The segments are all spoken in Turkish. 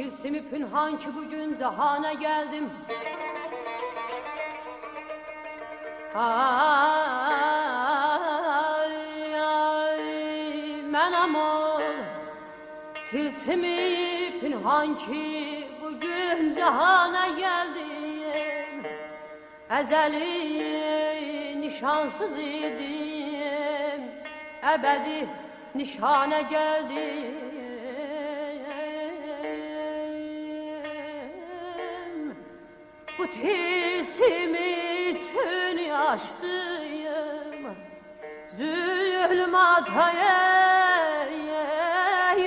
tilsimi pünhan ki bugün cahana geldim. Ay, ay, mənəm ol tilsimi pünhan ki bugün cahana geldim. Ezeli nişansız idim, ebedi nişana geldim. Bu tilsimi için yaştıyım, zulüm ataya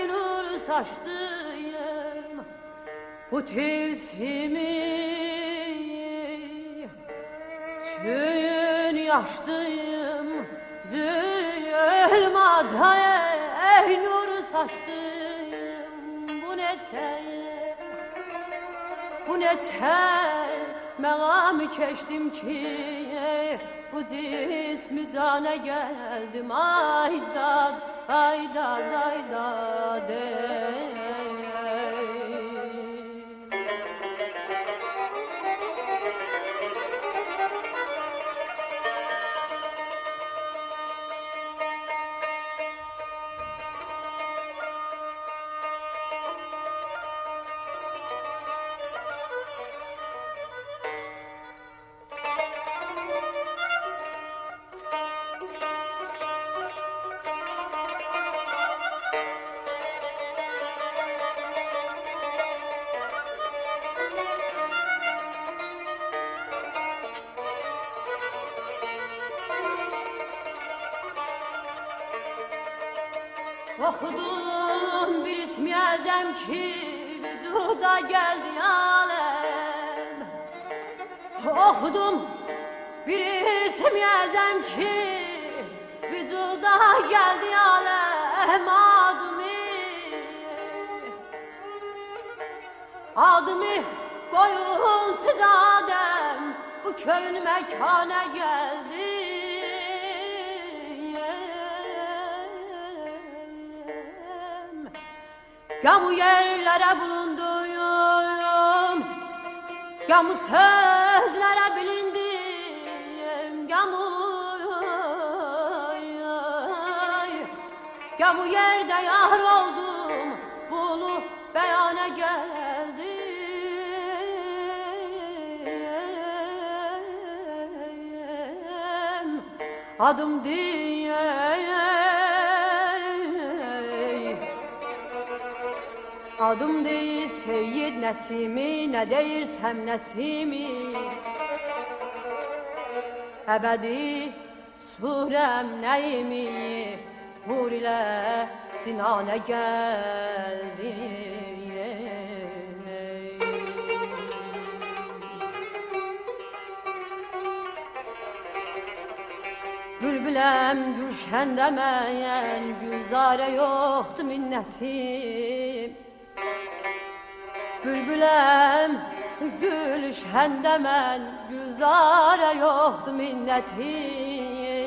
nur saçtıyım. Bu tilsimi için yaştıyım, zulüm ataya nur saçtıyım. Bu neçə məqamı keçdim ki bu cismi cana geldim. Aydad, aydad, aydad Okudum bir ismi azem ki vücuda geldi alem. Okudum bir ismi azem ki vücuda geldi alem. Adımı koyun siz Adem, bu köyün mekana geldi. Ya bu yerlere bulundum, ya bu sözlere bilindim, ya bu yerde yar oldum, bunu beyana geldim. Adım diye adım değil Seyyid Nesimi, ne deyirsem Nesimi. Ebedi surem neyimi, hur ile zinane geldi. Bülbülem gülşen demeyen, gülzare yoktu minnetim. Bülbülem gülşen demen, gülzare yoktu minnetim.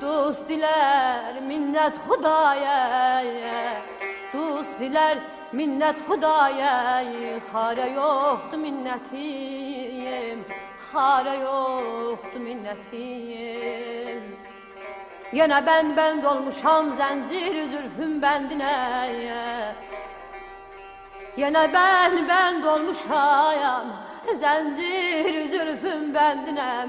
Dost diler minnet Hudaya, dost diler minnet Hudaya. Hare yoktu minnetim, hare yoktu minnetim. Yine ben dolmuşam zenzir zülfüm bendine. Yine ben dolmuşam zenzir zülfüm bendine.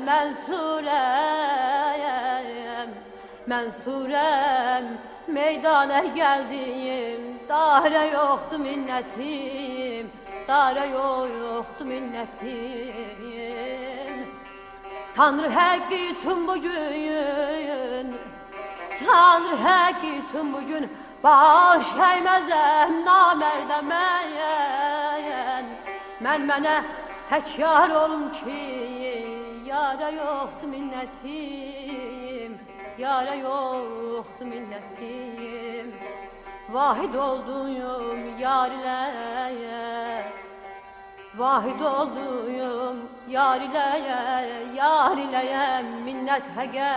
Mensurem meydana geldim. Dare yoktu minnetim, dare yoktu minnetim. Tanrı hakkı için bugün, Tanrı hakkı için bugün baş eymezem namerdemeyen. Mənə tək yar olum ki yara yoktu minnetim, yara yoktu minnetim. Vahid olduyum yar ile, vahid olduyum yar ile minnet hege.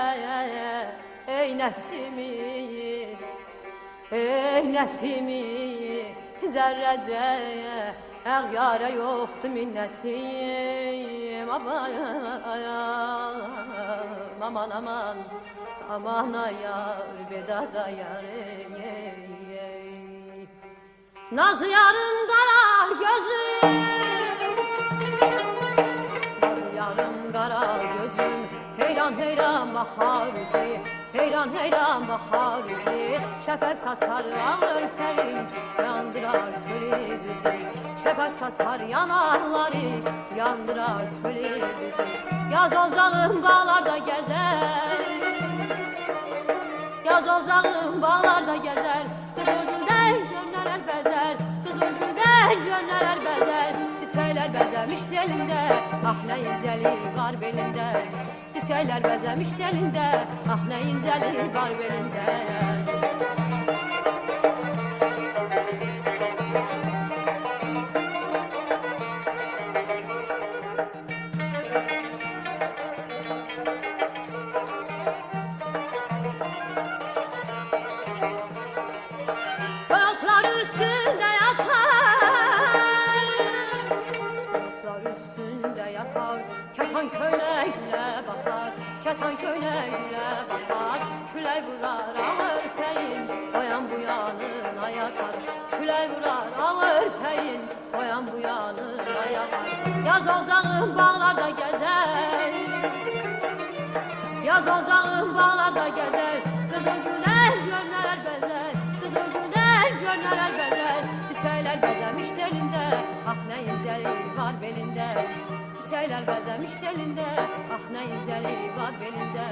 Ey Nesimi, ey Nesimi, zerrece yara yoktu minnetim. Aman aman aman aman yar bedada yar. Nazlı yarım kara gözlüm, nazlı yarım kara gözlüm, heyran heyran bakar yüzü, heyran heyran bakar yüzü. Şefek saçar ağır perin, yandırar çölü düzü. Şefek saçar yanarları, yandırar çölü düzü. Yaz olacağım bağlarda gezer, yaz olacağım bağlarda gezer. Kızılgülden gönderler bezer, kızılgülden gönderler bezer. Çiçekler bezemişti elinde, ah ne inceli var belinde. Çiçekler bezemişti elinde, ah ne inceli var belinde. Ketan köynekle bakar, ketan köynekle bakar. Küley vurar ağır peyin, oyan bu yanına yatar. Küley vurar ağır peyin, oyan bu yanına yatar. Yaz olacağım bağlarda gezer, yaz olacağım bağlarda gezer. Kızıl güler gönderler bezer, kızıl güler gönderler bezer. Çiçekler bezemiş elinde, ah ne inceli var belinde. Çiçekler bezemiş elinde, ah ne inceli var belinde.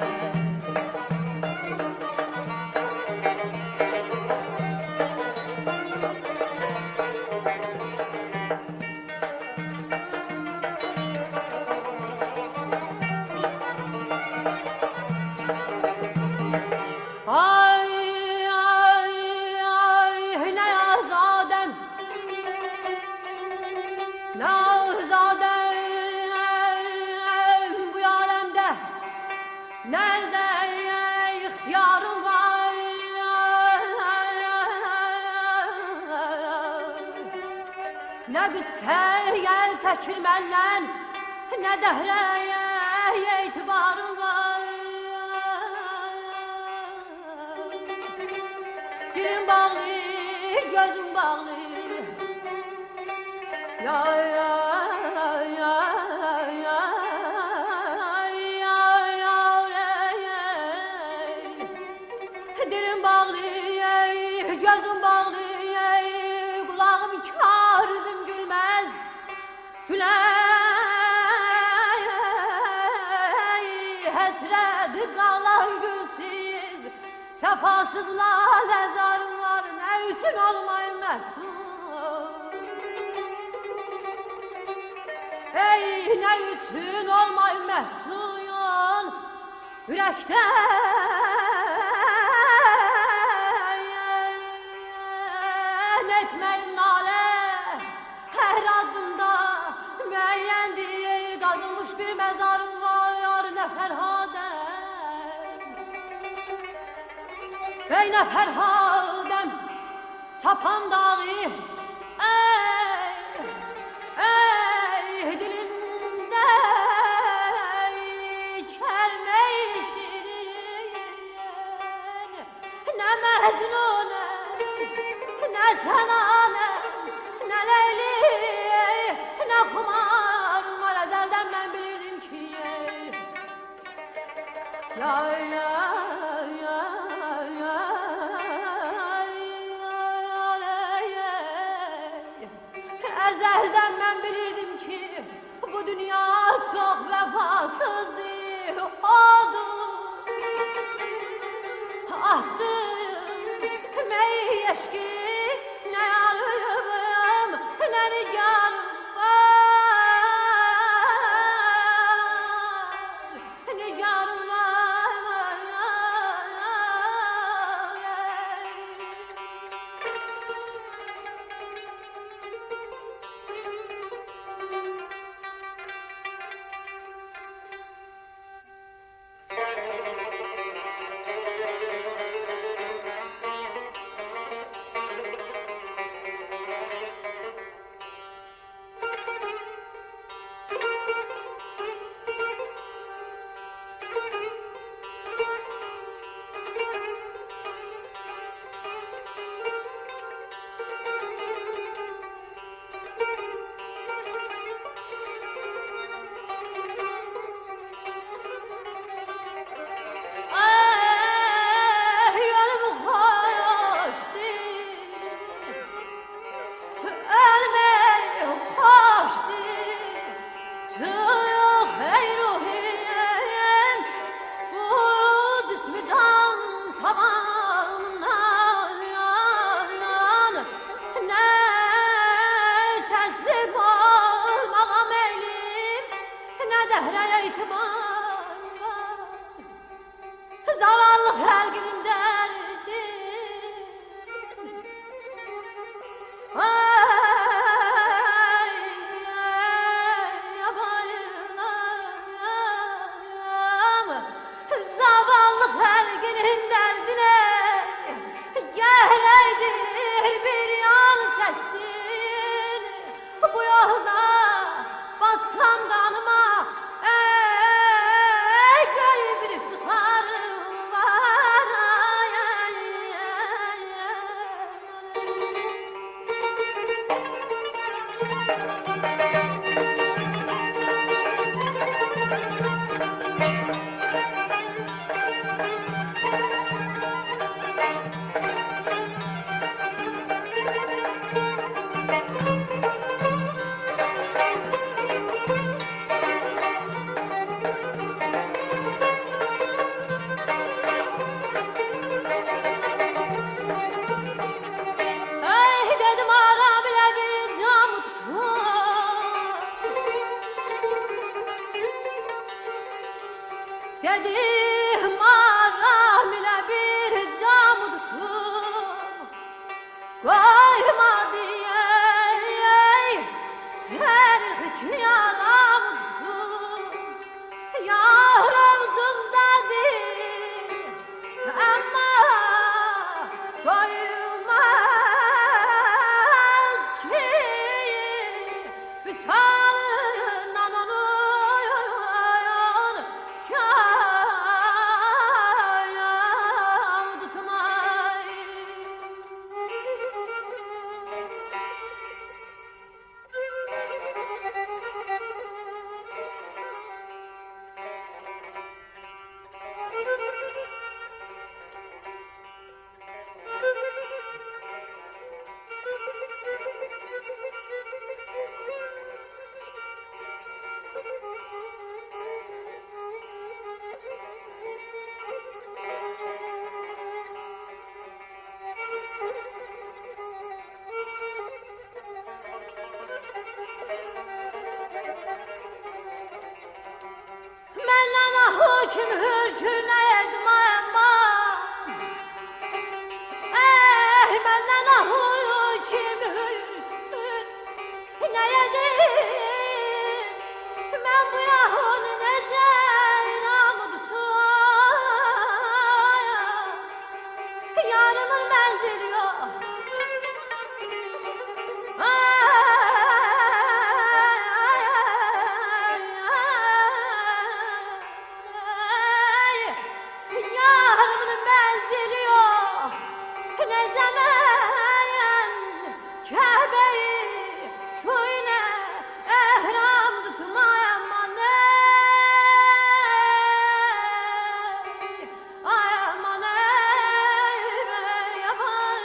Ne güzel yel çəkir məndən, nə dəhrəyə etibarım var. Dilim bağlı, gözüm bağlı. Ya ya ya ya dilim bağlı, gözüm bağlı. Kulağım kar, yüzüm gülmez. Güley hasret kalan gülsüz, sefasız lale zarım var. Ne için olmayın mesut? Ey ne için olmayın mesut? Yürekten etmeyin nale. Her adımda müeyyendir, kazılmış bir mezarım var. Ne ferhadem, ey ne ferhadem, çapan dağı. Ey dilimde kermeyi şirin, ne mecnune, ne senanem, ne leyli, ne kumarım var. Ezelden ben bilirdim ki ya ya ya ya ezelden ben bilirdim ki bu dünya çok vefasızdı. Odur attım meyyeşki, ne yarım ne nigarım var, nigarım var. derdine geleydir bir yol çeksin. Bu yolda batsam kanıma böyle bir iftiharım var. Dedim aram ile bir cam tutun. Dedim aram ile bir cam tutun. Koyma diye terk yaram tutun. Yarımcım dedi ama koyulmaz ki visalından onun kâyam tutmay. Menden hakim hürkür ne edmem menden hakim hürkür ne yedim ben bu yahun nece iramı tutayım yarımın menzili yok. Yarımın menzili yok. Ne demeyen Kabe'yi köyüne ehram tutmayan ne? Ay aman yapar